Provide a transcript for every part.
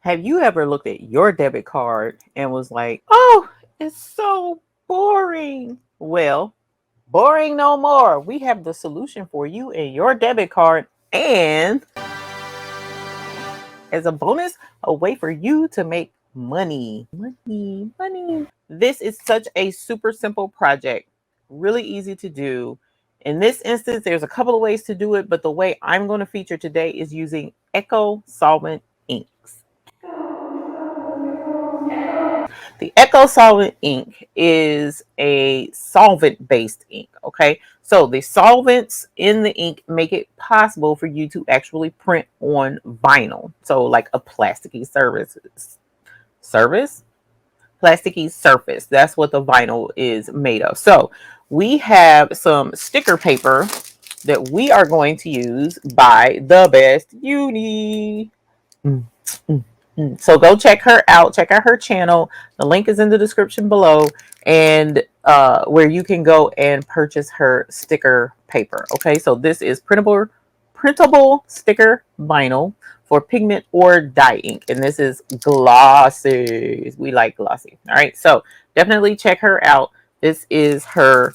Have you ever looked at your debit card and was like, oh, it's so boring? Well, boring no more. We have the solution for you in your debit card. And as a bonus, a way for you to make money. Money, money. This is such a super simple project, really easy to do. In this instance, there's a couple of ways to do it, but the way I'm going to feature today is using ECO Solvent inks. The ECO Solvent ink is a solvent-based ink, okay? So the solvents in the ink make it possible for you to actually print on vinyl. So like a plasticky plasticky surface. That's what the vinyl is made of. So we have some sticker paper that we are going to use by The Best Uni. So go check her out. Check out her channel. The link is in the description below, and where you can go and purchase her sticker paper. Okay, so this is printable sticker vinyl for pigment or dye ink, and this is glossy. We like glossy. All right, so definitely check her out. This is her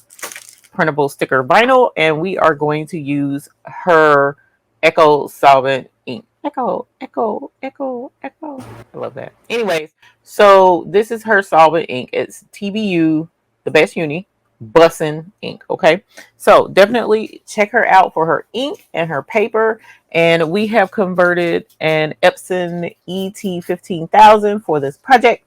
printable sticker vinyl, and we are going to use her ECO Solvent ink. Echo, echo, echo, echo. I love that. Anyways, so this is her solvent ink. It's TBU, The Best Uni, Bussin' ink. Okay, so definitely check her out for her ink and her paper. And we have converted an Epson ET15000 for this project.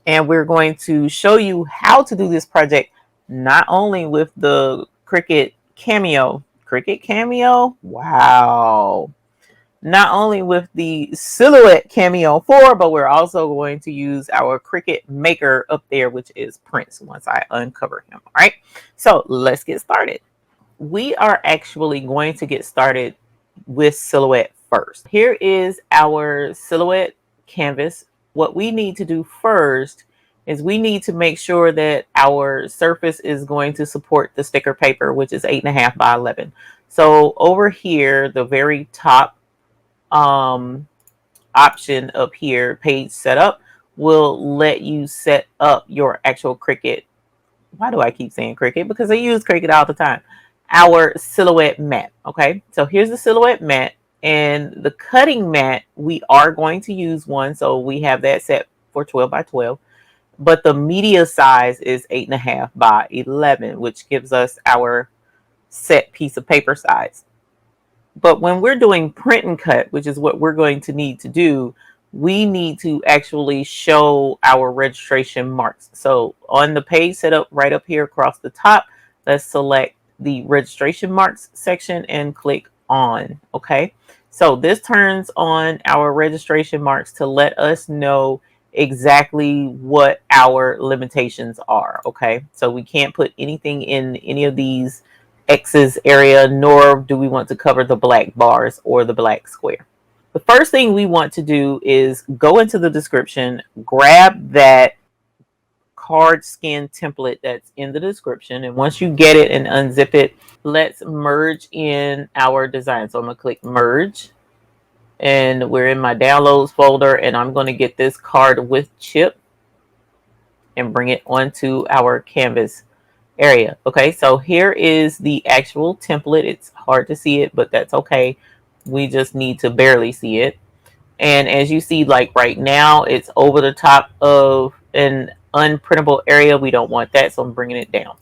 And we're going to show you how to do this project, not only with the Cricut Cameo. Cricut Cameo? Wow. Not only with the Silhouette Cameo 4, but we're also going to use our Cricut maker up there, which is Prince, once I uncover him. All right, so let's get started. We are actually going to get started with Silhouette first. Here is our Silhouette canvas. What we need to do first is we need to make sure that our surface is going to support the sticker paper, which is 8.5 by 11. So over here, the very top option up here, page setup, will let you set up your actual Cricut. Why do I keep saying Cricut? Because I use Cricut all the time. Our Silhouette mat. Okay, so here's the Silhouette mat, and the cutting mat, we are going to use one, so we have that set for 12 by 12, but the media size is 8.5 by 11, which gives us our set piece of paper size. But when we're doing print and cut, which is what we're going to need to do, we need to actually show our registration marks. So on the page setup right up here across the top, let's select the registration marks section and click on. Okay, so this turns on our registration marks to let us know exactly what our limitations are. Okay, so we can't put anything in any of these X's area, nor do we want to cover the black bars or the black square. The first thing we want to do is go into the description, grab that card skin template that's in the description, and once you get it and unzip it, let's merge in our design. So I'm going to click merge, and we're in my downloads folder, and I'm going to get this card with chip and bring it onto our canvas area. Okay, so here is the actual template. It's hard to see it, but that's okay. We just need to barely see it. And as you see, like right now, it's over the top of an unprintable area. We don't want that, so I'm bringing it down.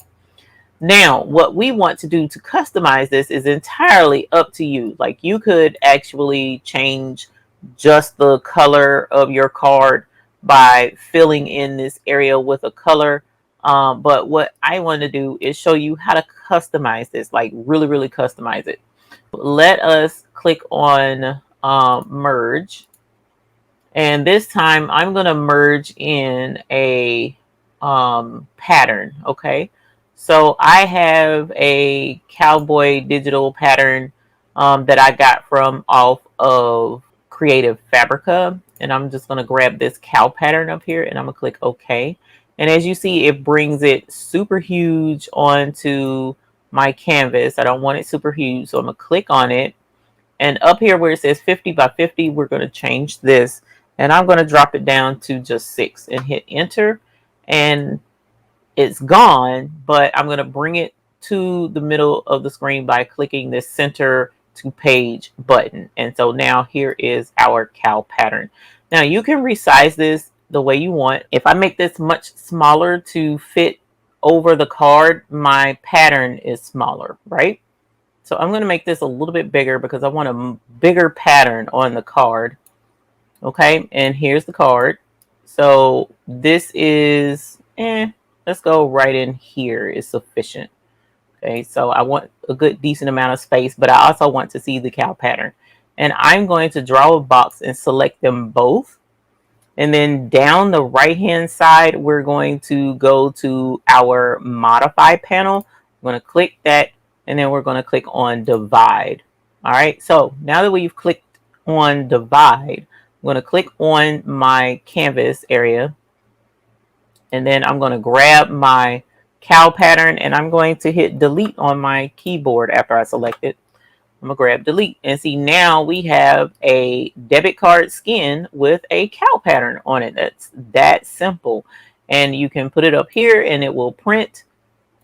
Now, what we want to do to customize this is entirely up to you. Like, you could actually change just the color of your card by filling in this area with a color. But what I want to do is show you how to customize this, like really customize it. Let us click on merge, and this time I'm going to merge in a pattern. Okay, so I have a cowboy digital pattern that I got from off of Creative Fabrica, and I'm just going to grab this cow pattern up here, and I'm going to click OK. And as you see, it brings it super huge onto my canvas. I don't want it super huge, so I'm going to click on it. And up here where it says 50 by 50, we're going to change this And I'm going to drop it down to just 6 and hit enter. And it's gone, but I'm going to bring it to the middle of the screen by clicking this center to page button. And so now here is our cow pattern. Now you can resize this the way you want. If I make this much smaller to fit over the card, my pattern is smaller, right? So I'm going to make this a little bit bigger because I want a bigger pattern on the card. Okay, and here's the card. So this is, let's go right in here is sufficient. Okay, so I want a good decent amount of space, but I also want to see the cow pattern. And I'm going to draw a box and select them both. And then down the right hand side, we're going to go to our modify panel. I'm going to click that, and then we're going to click on divide. All right, so now that we've clicked on divide, I'm going to click on my canvas area, and then I'm going to grab my cow pattern, and I'm going to hit delete on my keyboard after I select it. I'm going to grab delete, and see now we have a debit card skin with a cow pattern on it. That's that simple. And you can put it up here and it will print,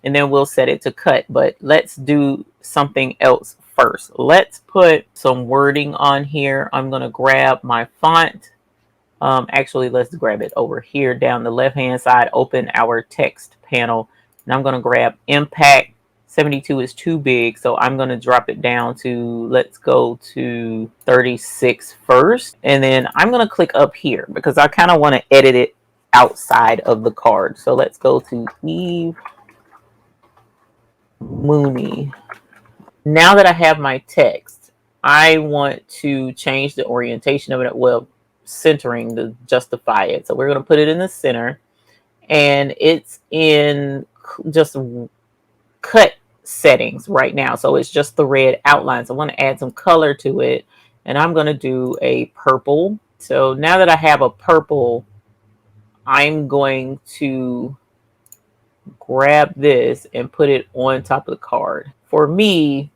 and then we'll set it to cut. But let's do something else first. Let's put some wording on here. I'm going to grab my font. Actually, let's grab it over here down the left hand side, open our text panel, and I'm going to grab impact. 72 is too big, so I'm going to drop it down to, let's go to 36 first, and then I'm going to click up here because I kind of want to edit it outside of the card. So let's go to Eve Mooney. Now that I have my text, I want to change the orientation of it. Well, centering to justify it. So we're going to put it in the center, and it's in just cut settings right now. So it's just the red outlines. I want to add some color to it, and I'm going to do a purple. So now that I have a purple, I'm going to grab this and put it on top of the card. For me,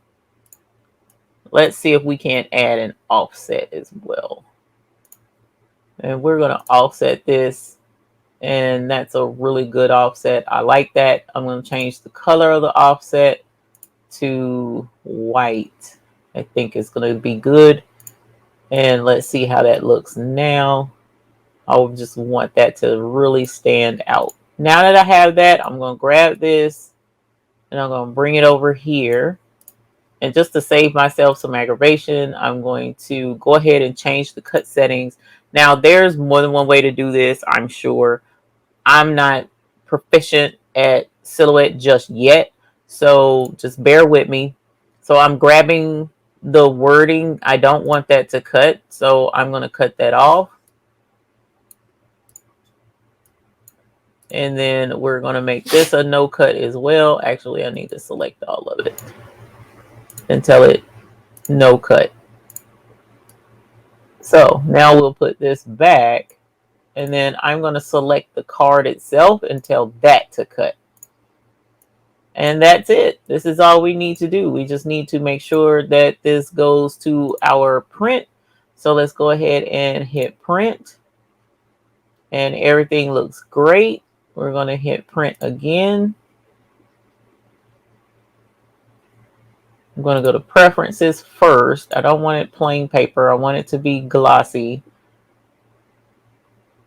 let's see if we can't add an offset as well. And we're going to offset this, and that's a really good offset. I like that. I'm going to change the color of the offset to white. I think it's going to be good. And let's see how that looks now. I just want that to really stand out. Now that I have that, I'm going to grab this and I'm going to bring it over here. And just to save myself some aggravation, I'm going to go ahead and change the cut settings. Now, there's more than one way to do this, I'm sure. I'm not proficient at Silhouette just yet, so just bear with me. So I'm grabbing the wording. I don't want that to cut, so I'm going to cut that off. And then we're going to make this a no cut as well. Actually, I need to select all of it and tell it no cut. So now we'll put this back, and then I'm going to select the card itself and tell that to cut. And that's it. This is all we need to do. We just need to make sure that this goes to our print. So let's go ahead and hit print. And everything looks great. We're going to hit print again. I'm going to go to preferences first. I don't want it plain paper. I want it to be glossy.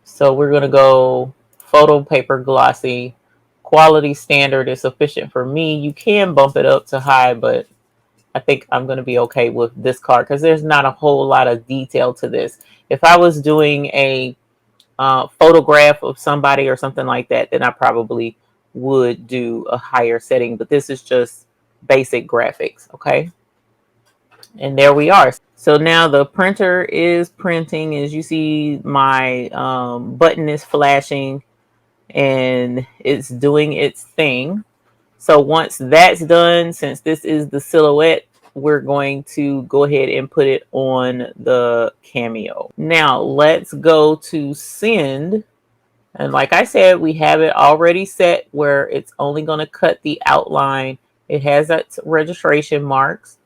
So we're going to go photo paper glossy. Quality standard is sufficient for me. You can bump it up to high, but I think I'm going to be okay with this card because there's not a whole lot of detail to this. If I was doing a photograph of somebody or something like that, then I probably would do a higher setting, but this is just basic graphics. Okay, and there we are. So now the printer is printing. As you see, my button is flashing and it's doing its thing. So once that's done, since this is the Silhouette, we're going to go ahead and put it on the Cameo. Now let's go to send. And like I said, we have it already set where it's only going to cut the outline. It has its registration marks.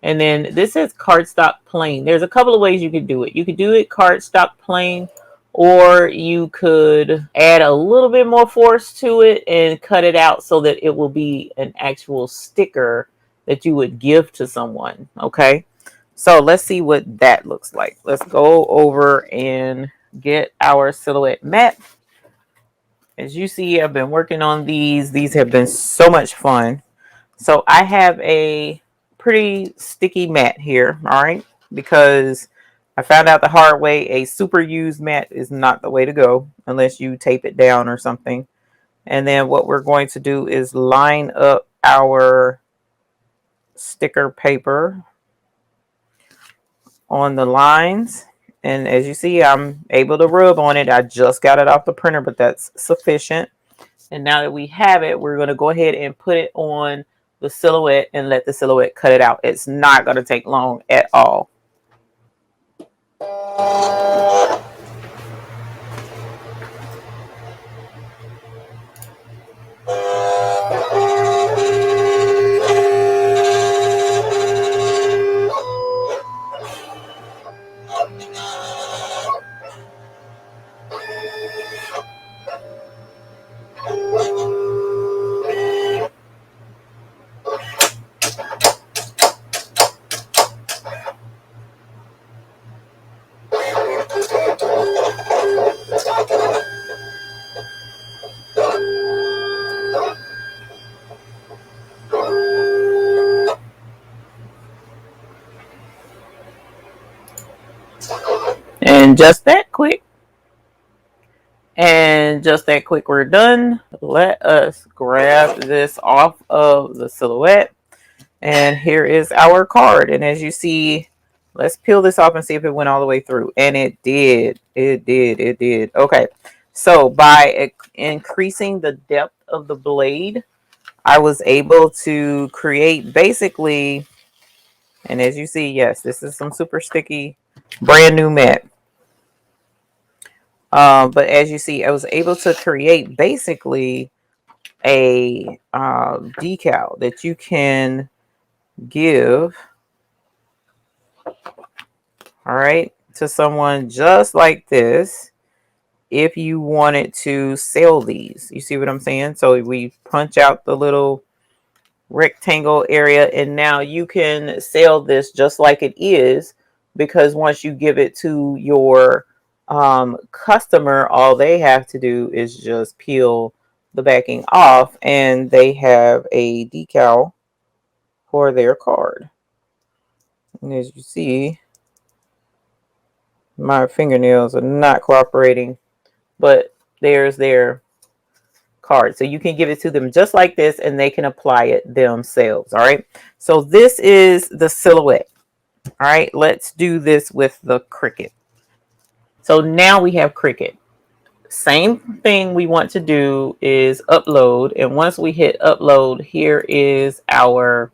And then this is cardstock plain. There's a couple of ways you could do it. You could do it cardstock plain, or you could add a little bit more force to it and cut it out so that it will be an actual sticker that you would give to someone. Okay, so let's see what that looks like. Let's go over and get our silhouette mat. As you see, I've been working on these. These have been so much fun. So I have a pretty sticky mat here, all right, because I found out the hard way a super used mat is not the way to go unless you tape it down or something. And then what we're going to do is line up our sticker paper on the lines. And as you see, I'm able to rub on it. I just got it off the printer, but that's sufficient. And now that we have it, we're going to go ahead and put it on the silhouette and let the silhouette cut it out. It's not going to take long at all. And just that quick. And just that quick, we're done. Let us grab this off of the silhouette. And here is our card. And as you see, let's peel this off and see if it went all the way through. And it did. It did. It did. Okay. So by increasing the depth of the blade, I was able to create basically, and as you see, yes, this is some super sticky, brand new mat. But as you see, I was able to create basically a decal that you can give, all right, to someone just like this if you wanted to sell these. You see what I'm saying? So we punch out the little rectangle area, and now you can sell this just like it is, because once you give it to your customer, all they have to do is just peel the backing off and they have a decal for their card. And as you see, my fingernails are not cooperating, but there's their card. So you can give it to them just like this and they can apply it themselves. All right. So this is the silhouette. All right. Let's do this with the Cricut. So now we have Cricut. Same thing we want to do is upload. And once we hit upload, here is our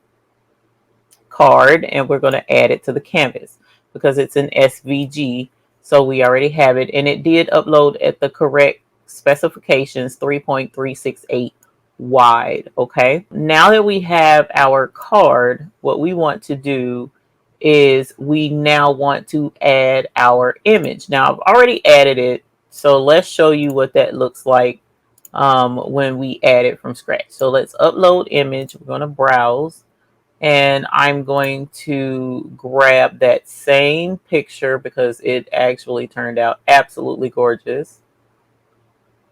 card, and we're going to add it to the canvas because it's an SVG. So we already have it, and it did upload at the correct specifications, 3.368 wide. Okay, now that we have our card, what we want to do is we now want to add our image. Now I've already added it, so let's show you what that looks like when we add it from scratch. So let's upload image. We're going to browse, and I'm going to grab that same picture because it actually turned out absolutely gorgeous.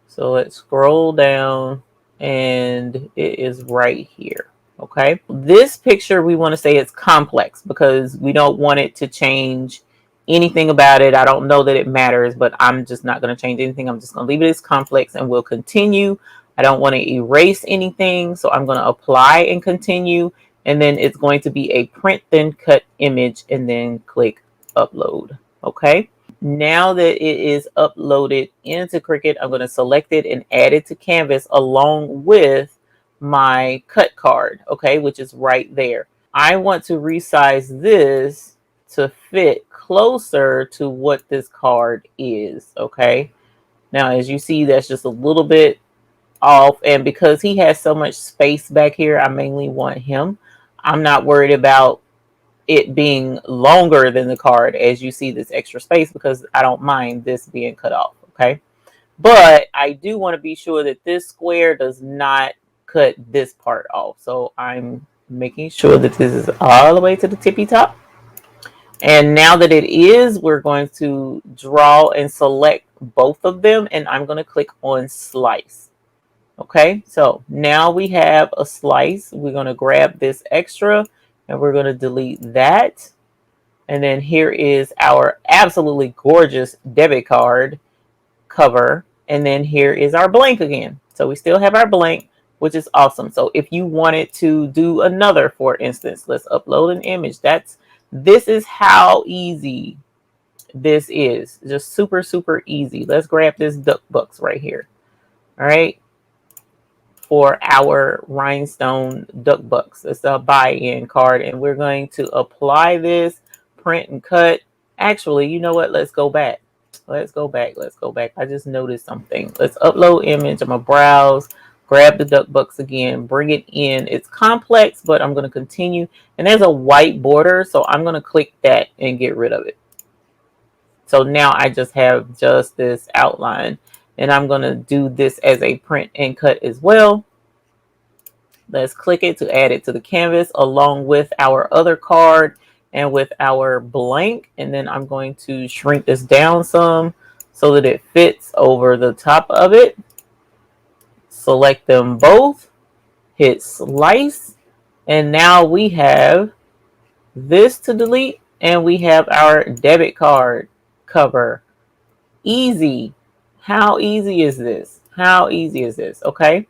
So let's scroll down, and it is right here. Okay, this picture we want to say it's complex because we don't want it to change anything about it. I don't know that it matters, but I'm just not going to change anything. I'm just going to leave it as complex, and we'll continue. I don't want to erase anything, so I'm going to apply and continue, and then it's going to be a print then cut image, and then click upload. Okay, now that it is uploaded into Cricut, I'm going to select it and add it to Canvas along with my cut card, okay, which is right there. I want to resize this to fit closer to what this card is. Okay, now as you see, that's just a little bit off, and because he has so much space back here, I mainly want him. I'm not worried about it being longer than the card as you see this extra space, because I don't mind this being cut off. Okay. But I do want to be sure that this square does not cut this part off. So I'm making sure that this is all the way to the tippy top. And now that it is, we're going to draw and select both of them. And I'm going to click on slice. Okay, so now we have a slice. We're going to grab this extra and we're going to delete that. And then here is our absolutely gorgeous debit card cover. And then here is our blank again. So we still have our blank, which is awesome. So if you wanted to do another, for instance, let's upload an image. This is how easy this is. Just super, super easy. Let's grab this duck bucks right here. All right. For our rhinestone duck bucks. It's a buy-in card. And we're going to apply this, print and cut. Actually, you know what? Let's go back. Let's go back. Let's go back. I just noticed something. Let's upload image. I'm going to browse, grab the duck bucks again, bring it in. It's complex, but I'm going to continue. And there's a white border, so I'm going to click that and get rid of it. So now I just have just this outline. And I'm going to do this as a print and cut as well. Let's click it to add it to the canvas along with our other card and with our blank. And then I'm going to shrink this down some so that it fits over the top of it. Select them both, hit slice, and now we have this to delete, and we have our debit card cover. Easy. How easy is this? How easy is this? Okay.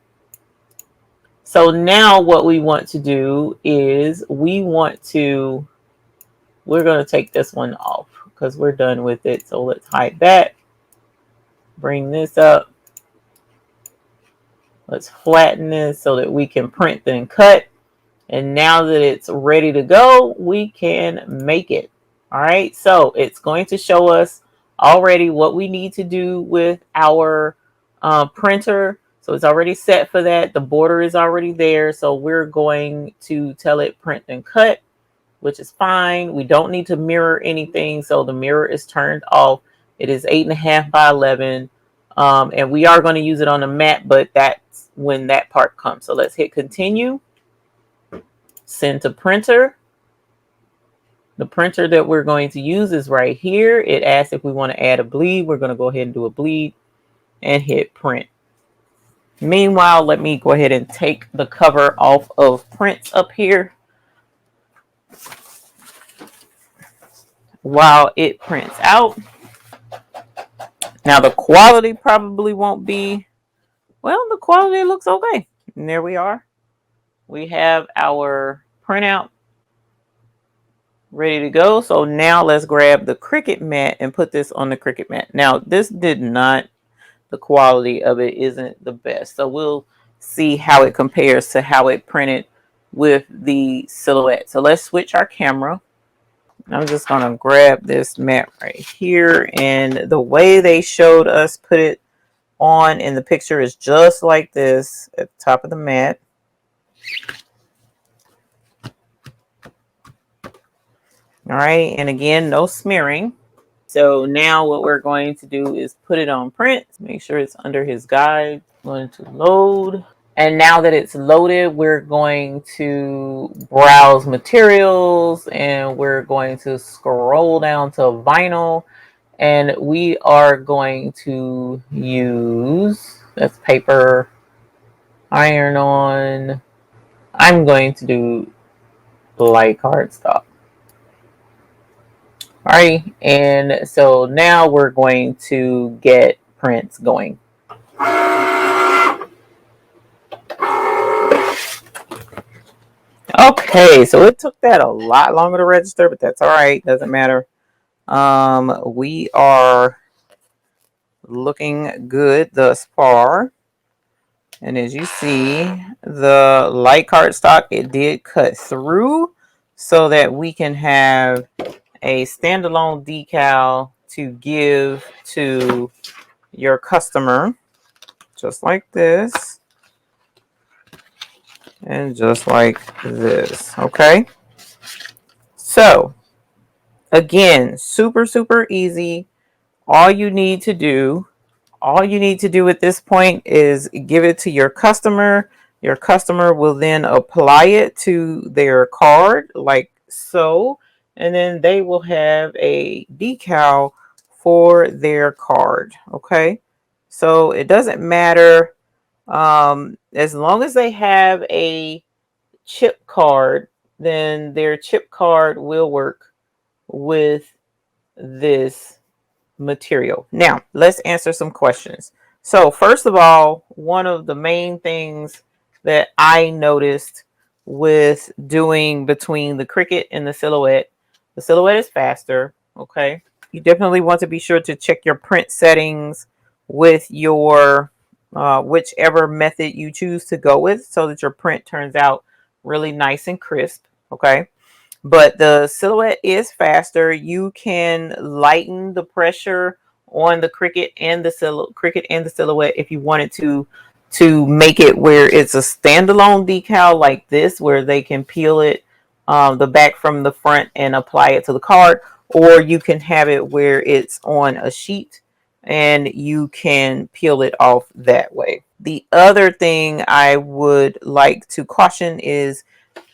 So now what we want to do is we're going to take this one off because we're done with it. So let's hide that. Bring this up. Let's flatten this so that we can print and cut. And now that it's ready to go, we can make it. All right. So it's going to show us already what we need to do with our printer. So it's already set for that. The border is already there. So we're going to tell it print and cut, which is fine. We don't need to mirror anything. So the mirror is turned off. It is 8.5 by 11. And we are going to use it on the mat, but that's when that part comes. So let's hit continue. Send to printer. The printer that we're going to use is right here. It asks if we want to add a bleed. We're going to go ahead and do a bleed and hit print. Meanwhile, let me go ahead and take the cover off of prints up here while it prints out. Now the quality probably won't be, well, the quality looks okay. And there we are. We have our printout ready to go. So now let's grab the Cricut mat and put this on the Cricut mat. Now this did not, the quality of it isn't the best. So we'll see how it compares to how it printed with the Silhouette. So let's switch our camera. I'm just going to grab this mat right here. And the way they showed us put it on in the picture is just like this at the top of the mat. All right, and again, no smearing. So now what we're going to do is put it on print. Make sure it's under his guide. I'm going to load. And now that it's loaded, we're going to browse materials and we're going to scroll down to vinyl. And we are going to use, that's paper, iron on. I'm going to do light cardstock. All right, and so now we're going to get prints going. Okay, so it took that a lot longer to register, but that's all right. Doesn't matter. We are looking good thus far. And as you see, the light cardstock, it did cut through so that we can have a standalone decal to give to your customer, just like this and just like this. Okay, So again, super easy. All you need to do at this point is give it to your customer. Your customer will then apply it to their card like so, and then they will have a decal for their card. Okay, so it doesn't matter, as long as they have a chip card, then their chip card will work with this material. Now, let's answer some questions. So, first of all, one of the main things that I noticed with doing between the Cricut and the Silhouette is faster. Okay. You definitely want to be sure to check your print settings with your whichever method you choose to go with so that your print turns out really nice and crisp. Okay. But the Silhouette is faster. You can lighten the pressure on the Cricut and the Silhouette if you wanted to make it where it's a standalone decal like this, where they can peel it, the back from the front, and apply it to the card, or you can have it where it's on a sheet and you can peel it off that way. The other thing I would like to caution is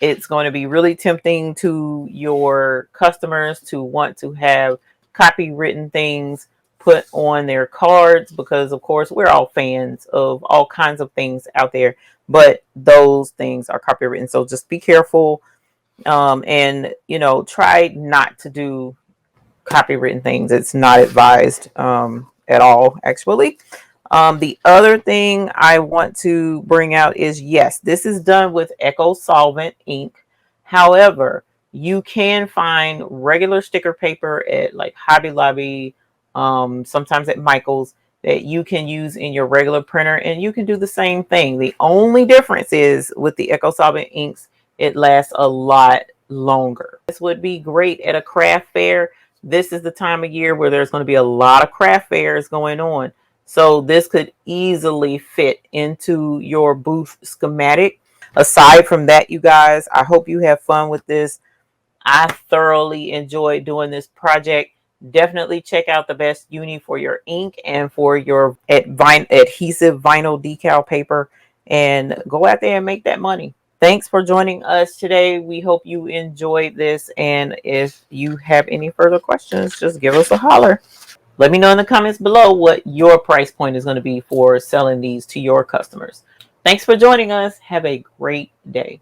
it's going to be really tempting to your customers to want to have copywritten things put on their cards, because of course we're all fans of all kinds of things out there, but those things are copywritten. So just be careful, and try not to do copywritten things. It's not advised at all, actually. The other thing I want to bring out is, yes, this is done with ECO Solvent Ink. However, you can find regular sticker paper at like Hobby Lobby, sometimes at Michael's, that you can use in your regular printer, and you can do the same thing. The only difference is with the ECO Solvent inks, it lasts a lot longer. This would be great at a craft fair. This is the time of year where there's going to be a lot of craft fairs going on. So this could easily fit into your booth schematic. Aside from that, you guys, I hope you have fun with this. I thoroughly enjoyed doing this project. Definitely check out the best uni for your ink and for your adhesive vinyl decal paper, and go out there and make that money. Thanks for joining us today. We hope you enjoyed this, and if you have any further questions, just give us a holler. Let me know in the comments below what your price point is going to be for selling these to your customers. Thanks for joining us. Have a great day.